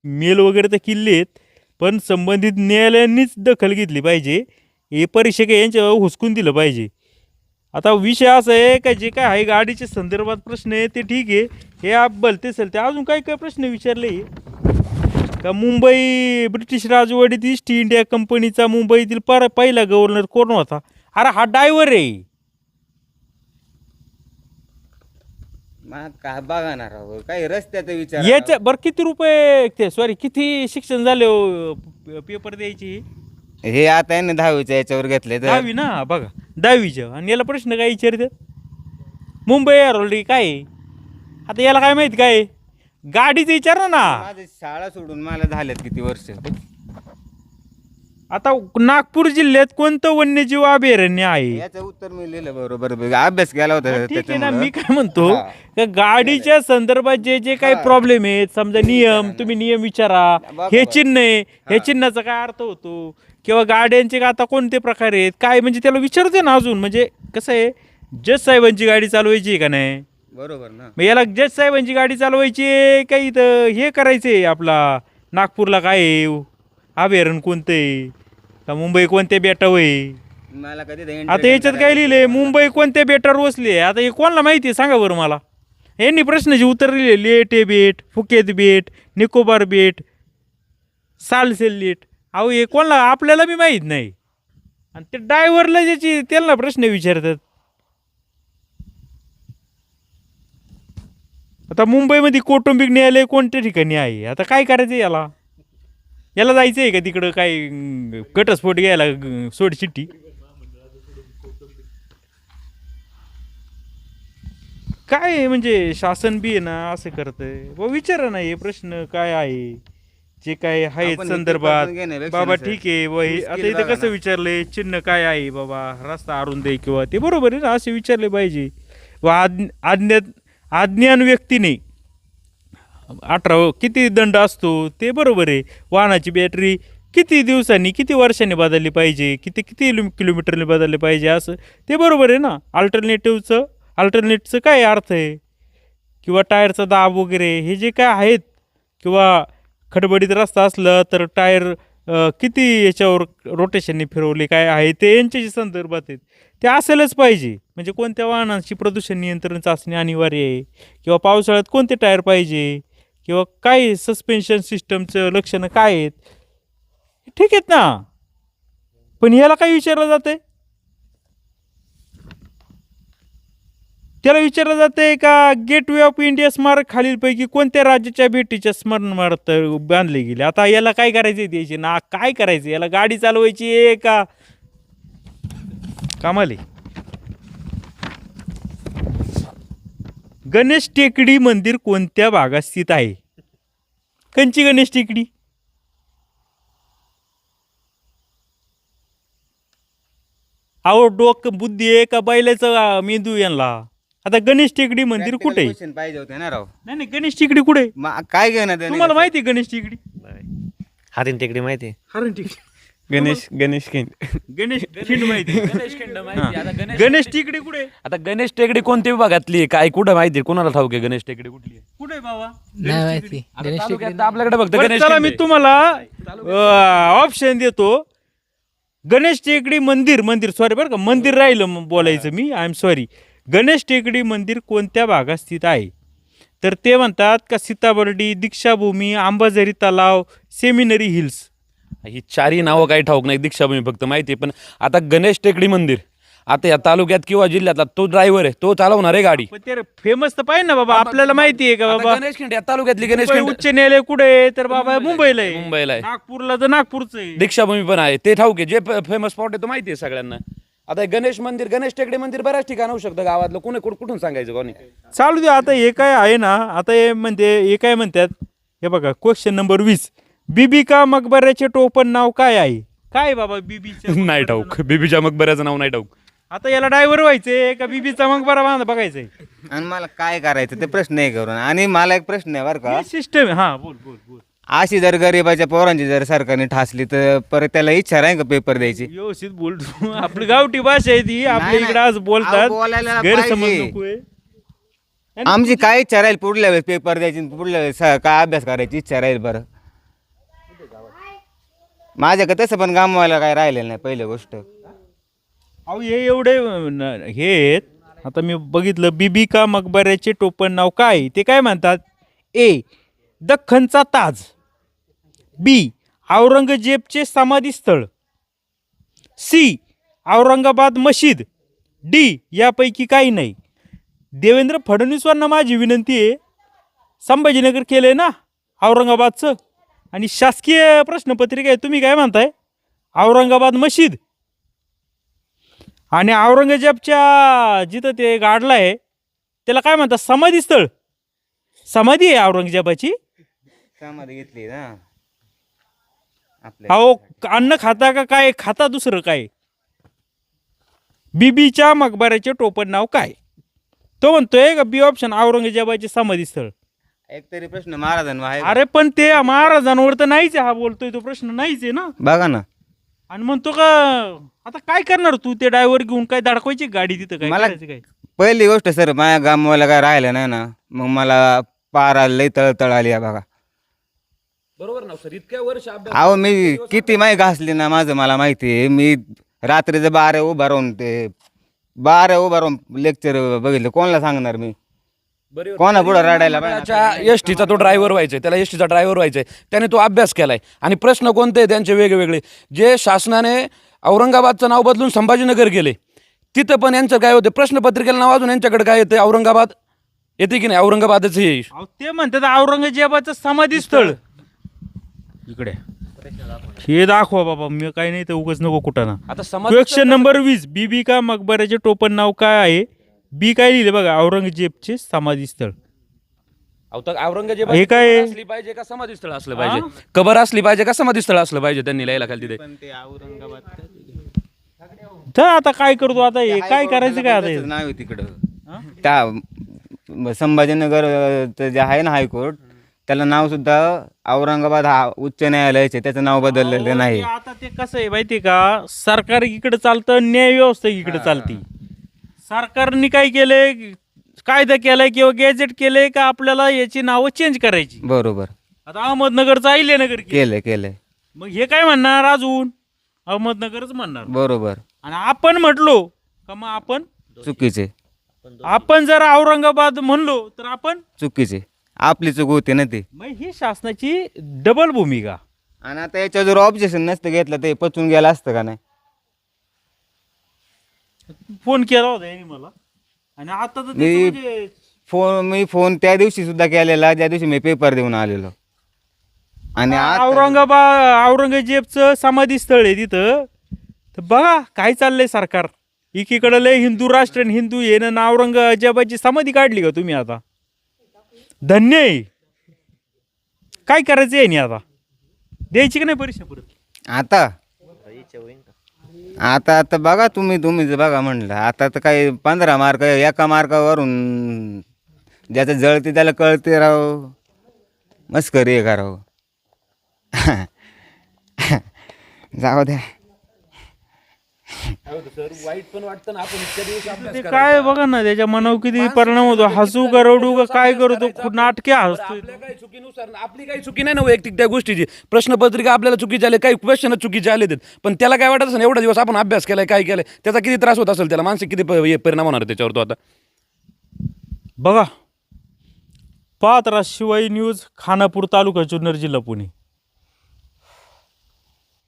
Mail वगैरे तर केले आहेत, पण संबंधित न्यायालयांनीच दखल घेतली पाहिजे. हे परीक्षक यांच्यावर हुसकून दिलं पाहिजे. आता विषय असा आहे का जे काय आहे गाडीच्या संदर्भात प्रश्न आहे ते ठीक आहे, हे आप भलते ते अजून काय काय प्रश्न विचारले का मुंबई ब्रिटिश राजवाडीत ईस्ट इंडिया कंपनीचा मुंबईतील पहिला गव्हर्नर कोण होता? अरे हा ड्रायव्हर आहे. काय बघणार काही रस्त्याचा विचार याच्या बरं किती रुपये ते सॉरी किती शिक्षण झाले हो पेपर द्यायची? हे आता याने 10वीच्या याच्यावर घेतले तर 10वी ना, बघा 10वीच्या. आणि याला प्रश्न काय विचारतात? मुंबई ऑलरेडी काय आहे? आता याला काय माहिती काय आहे? गाडीचं विचार ना. माझी शाळा सोडून मला झाल्यात किती वर्ष. आता नागपूर जिल्ह्यात कोणतं वन्यजीव अभयारण्य आहे? याचं उत्तर मी लिहिलं बरोबर. अभ्यास केला होता ठीक आहे ना. मी काय म्हणतो का गाडीच्या संदर्भात जे जे काही प्रॉब्लेम आहेत, समजा नियम, तुम्ही नियम विचारा. हे चिन्ह आहे, हे चिन्हाचा काय अर्थ होतो, किंवा गाड्यांचे आता कोणते प्रकार आहेत काय, म्हणजे त्याला विचारते ना अजून. म्हणजे कसं आहे, जज साहेबांची गाडी चालवायची आहे का नाही? बरोबर ना. मग याला जज साहेबांची गाडी चालवायची आहे काही तर हे करायचं आहे आपला नागपूरला काय आहे अभयारण्य कोणतं आहे का मुंबई कोणत्या बेटावर आहे? मला कधी आता याच्यात काय लिहिलंय मुंबई कोणत्या बेटावर बसली? आता हे कोणाला माहिती आहे सांगा बरं मला. यांनी प्रश्नाची उत्तर लिहिले लेटे बेट, फुकेत बेट, निकोबार बेट, सालसेल्लेट. अहो हे कोणाला आपल्याला बी माहीत नाही. आणि ते ड्रायव्हरला ज्याची त्यांना प्रश्न विचारतात. आता मुंबईमध्ये कौटुंबिक न्यायालय कोणत्या ठिकाणी आहे? आता काय करायचं याला? याला जायचं आहे का तिकडं काय घटस्फोट घ्यायला सोड चिठ्ठी? काय म्हणजे शासन बी आहे ना असं करतंय. विचारा ना हे प्रश्न काय आहे जे काय आहेत संदर्भात. बाबा ठीक आहे आता इथं कसं विचारलंय चिन्ह काय आहे बाबा, रस्ता अरुण दे किंवा ते बरोबर आहे ना असे विचारले पाहिजे. व अज्ञान व्यक्तीने 18 किती दंड असतो ते बरोबर आहे. वाहनाची बॅटरी किती दिवसांनी किती वर्षांनी बदलली पाहिजे, किती किलोमीटरने बदलले पाहिजे असं ते बरोबर आहे ना. अल्टरनेटचं काय अर्थ आहे, किंवा टायरचा दाब वगैरे हे जे काय आहेत, किंवा खडबडीत रस्ता असला तर टायर किती याच्यावर रोटेशनने फिरवले काय आहे ते यांच्याशी संदर्भात आहेत. ते असेलच पाहिजे. म्हणजे कोणत्या वाहनांची प्रदूषण नियंत्रण चाचणी अनिवार्य आहे, किंवा पावसाळ्यात कोणते टायर पाहिजे, किंवा काय सस्पेन्शन सिस्टमचं लक्षणं काय आहेत, ठीक आहेत ना. पण याला काय विचारलं जातंय? त्याला विचारलं जातंय का गेटवे ऑफ इंडिया स्मारक खालीलपैकी कोणत्या राज्याच्या भेटीच्या स्मरणार्थ बांधले गेले? आता याला काय करायचं द्यायचे ना, काय करायचं याला? गाडी चालवायची आहे का कामाले? गणेश टेकडी मंदिर कोणत्या भागात स्थित आहे? कंची गणेश टेकडी? अहो डोकं बुद्धी आहे का बैलाचं मेंदू यांना? आता गणेश टेकडी मंदिर कुठे आहे? पाहिजे होते ना राव. नाही गणेश टेकडी कुठे आहे? काय घेणं तुम्हाला माहिती आहे गणेश टेकडी? हरिण टेकडी माहिती आहे. हरण टेकडी गणेश खिंड गणेश खिंड माहिती आहे. गणेश टेकडी कुठे आहे? आता गणेश टेकडी कोणत्या विभागातली आहे? काय कुठं माहिती आहे? कोणाला ठाऊक आहे गणेश टेकडी कुठली आहे? कुठे आहे बाबा? नाही माहिती. आता तालुक्यात आपल्याकडे फक्त बरं, गणेश चला खिंड मी आहे. तुम्हाला ऑप्शन देतो. गणेश टेकडी मंदिर सॉरी बरं का, मंदिर राहिलं बोलायचं मी, आय एम सॉरी. गणेश टेकडी मंदिर कोणत्या भागात स्थित आहे? तर ते म्हणतात का सीताबर्डी, दीक्षाभूमी, अंबाझरी तलाव, सेमिनरी हिल्स. ही चारही नावं काही ठाऊक नाही, दीक्षाभूमी फक्त माहिती आहे. पण आता गणेश टेकडी मंदिर आता या तालुक्यात किंवा जिल्ह्यातला तो ड्रायव्हर आहे, तो चालवणार आहे गाडी. पण ते फेमस तर पाहिजे ना बाबा, आपल्याला माहिती आहे का आता बाबा? गणेश खिंड या तालुक्यातली गणेश मुंबई खिंड उच्च न्यायालय कुठे आहे? तर बाबा मुंबईला आहे. मुंबईला आहे. नागपूरला तर नागपूरचं आहे. दीक्षाभूमी पण आहे, ते ठाऊक आहे. जे फेमस स्पॉट आहे तो माहिती आहे सगळ्यांना. आता हे गणेश टेकडी मंदिर बऱ्याच ठिकाणी होऊ शकतं गावातलं. कुठून सांगायचं कोणी? चालू दे. आता हे काय आहे ना, आता हे काय म्हणतात हे बघा, क्वेश्चन नंबर 20. बीबी मकबऱ्याचे टोपण नाव काय आहे? काय बाबा बीबीचं? नाही ठाऊक. बीबीच्या मकबऱ्याचं नाव नाही ठाऊक. आता याला ड्रायव्हर व्हायचंय का बीबीचा मकबरा बांधा बघायचंय? आणि मला काय करायचं ते प्रश्न आहे करून. आणि मला एक प्रश्न आहे बरं का, सिस्टम. हा बोल. अशी जर गरिबाच्या पोरांची जर सरकारने ठासली तर परत त्याला इच्छा आहे का पेपर द्यायची? व्यवस्थित बोल तू. आपली गावठी भाषा आहे ती, आपल्या नाही, इकडे आज बोलतात. अहो, बोलायला गैरसमज पाहिजे. नकोय. आमची काय इच्छा राहील पुढल्या वेळेस पेपर द्यायची, पुढल्या वेळेस काय अभ्यास करायची इच्छा राहील बरं? माझ्याकडे तसं पण गमवायला काय राहिलेलं नाही पहिली गोष्ट. अहो हे एवढे हे आहेत. आता मी बघितलं बीबी का मकबऱ्याचे टोपण नाव काय, ते काय म्हणतात? ए, दख्खनचा ताज. बी, औरंगजेबचे समाधीस्थळ. सी, औरंगाबाद मशीद. डी, यापैकी काही नाही. देवेंद्र फडणवीसांना माझी विनंती आहे, संभाजीनगर केलंय ना औरंगाबादचं, आणि शासकीय प्रश्नपत्रिका आहे, तुम्ही काय म्हणताय? औरंगाबाद मशीद. आणि औरंगजेबच्या जिथं ते गाडलं आहे त्याला काय म्हणतात? समाधीस्थळ. समाधी आहे औरंगजेबाची. समाधी घेतली ना आपल्या. अहो अन्न खाता का काय खाता दुसरं काय? बीबीच्या मकबऱ्याचे टोपण नाव काय? तो म्हणतोय का बी ऑप्शन औरंगजेबाचे समाधीस्थळ. एक तरी प्रश्न महाराजांवर आहे. अरे पण ते महाराजांवर तर नाहीच आहे, हा बोलतोय तो प्रश्न नाहीच आहे ना. बघा ना, आणि म्हणतो का आता काय करणार तू? ते ड्रायव्हर घेऊन काय दाडकवायची गाडी तिथं? काय मला करायचं काय? पहिली गोष्ट सर, माझ्या गमवायला काय राहिलं नाही ना, मग मला पारा लई तळतळ आली आहे बघा. बरोबर ना सर, इतक्या वर्ष अभ्यास. अहो मी किती माही घासली ना माझं मला माहिती आहे. मी रात्रीचं 12 उभा राहून लेक्चर बघितलं. कोणाला सांगणार मी? कोणा पुढं रडायला? एसटीचा तो ड्रायव्हर व्हायचाय, त्याला एसटीचा ड्रायव्हर व्हायचाय, त्याने तो अभ्यास केलाय. आणि प्रश्न कोणते त्यांचे वेगवेगळे, जे शासनाने औरंगाबादचं नाव बदलून संभाजीनगर केले, तिथं पण यांचं काय होते? प्रश्नपत्रिकेला नाव अजून यांच्याकडे काय येते? औरंगाबाद येते की नाही? औरंगाबादच हे. अहो, ते म्हणतात औरंगजेबाचं समाधीस्थळ इकडे. हे दाखवा बाबा, मी काही नाही तर उगाच नको कुठं ना. आता क्वेश्चन नंबर 20, बीबी का मकबऱ्याचे टोपण नाव काय आहे? बी काय लिहिले बघा? औरंगजेबचे समाधीस्थळ. औरंगजेब हे काय? असली पाहिजे का समाधीस्थळ असलं पाहिजे? कबर असली पाहिजे का समाधीस्थळ असलं पाहिजे? त्यांनी लिहायला खाली तिथे. तर आता काय करतो? आता हे काय करायचं काय आता हे? नाव आहे तिकडं त्या संभाजीनगर जे आहे ना हायकोर्ट, त्याला नाव सुद्धा औरंगाबाद हा उच्च न्यायालयाचे, त्याचं नाव बदललेलं नाही. ते आता ते कसं आहे माहिती का? सरकार इकडे चालतं, न्याय व्यवस्था इकडे चालती. सरकारने काय केलंय? कायदा केलाय किंवा गॅजेट केलंय का आपल्याला याची नावं चेंज करायची? बरोबर. आता अहमदनगरचं अहिल्यानगर केलं. केलंय. मग हे काय म्हणणार? अजून अहमदनगरच म्हणणार. बरोबर. आणि आपण म्हटलो का मग चुकीचे. आपण जर औरंगाबाद म्हणलो तर आपण चुकीचे. आपली चूक होती ना ती. मग ही शासनाची डबल भूमिका. आणि आता याच्यावर जर ऑब्जेक्शन नसतं घेतलं ते पचून गेलं असतं का नाही? फोन केला होता यांनी मला, आणि आता तर त्याचं म्हणजे मी फोन त्या दिवशी सुद्धा केलेला, ज्या दिवशी मी पेपर देऊन आलेलो. आणि औरंगजेबचं समाधीस्थळ आहे तिथं. तर बघा काय चाललंय सरकार. एकीकडे लय हिंदू राष्ट्र आणि हिंदू येणं, औरंगजेबाची समाधी काढली का तुम्ही? आता धन्य आहे. काय करायचं आहे आता? द्यायची का नाही परीक्षा परत? आता बघा तुम्ही जर बघा म्हणलं, आता तर काही 15 मार्क एका मार्कावरून ज्याचं जळते त्याला कळते राव. मस्करी आहे का राव? जाऊ द्या. वाईट पण वाटतं ना, आपण इतक्या दिवस अभ्यास ते काय बघा ना, त्याच्या मनावर किती परिणाम होतो. हसू का रडू का काय करतो? नाटके हसतो. आपल्या काही चुकीनुसार आपली काही चुकी नाही ना वैयक्तिक त्या गोष्टीची. प्रश्नपत्रिका आपल्याला चुकीचे आले, काही क्वेश्चन चुकीचे आले, पण त्याला काय वाटत असेल? एवढा दिवस आपण अभ्यास केलाय, काय केलंय, त्याचा किती त्रास होत असेल, त्याला मानसिक किती परिणाम होणार त्याच्यावर? तो आता बघा पाहत राहा शिवाई न्यूज, खानापूर तालुका, जुन्नर जिल्हा, पुणे.